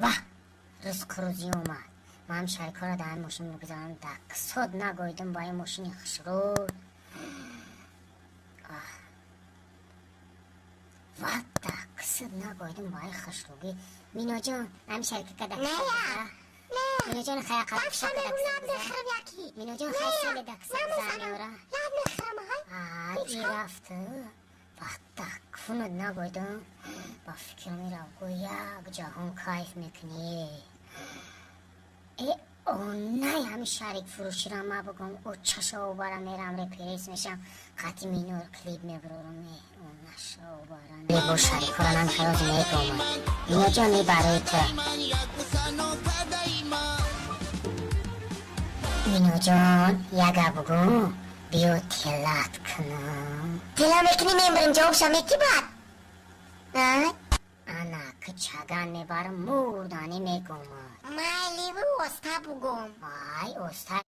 و رزق روزی اومد. ما هم شریکا را در ماشین بگذارم دقصد نگویدم با این ماشین خشرو و دقصد نگویدم با این خشروگی. مینا جان هم شریک که دقصد مینا جان خیلی قبل شد دقصد مینا جان خیلی سال دقصد بزنی ای رفته و دقفونت نگویدم با فکر میرم گوی یک جهان کایف میکنی. ای نه همین شریک فروشی را ما بگم او چشا و بارا میرم ریپریس میشم قطعی مینور کلیب میبرورم اون نشا و بارا میبور شریک را نم خیاز میگم مینا جانی برای تو. مینا جان یگه بگو بیو تلت کنم. تلا میکنی میمرم جوابشم میکی باد انا که چگن میبرم مردانی میگم مایلی بو استا بگم. آی استا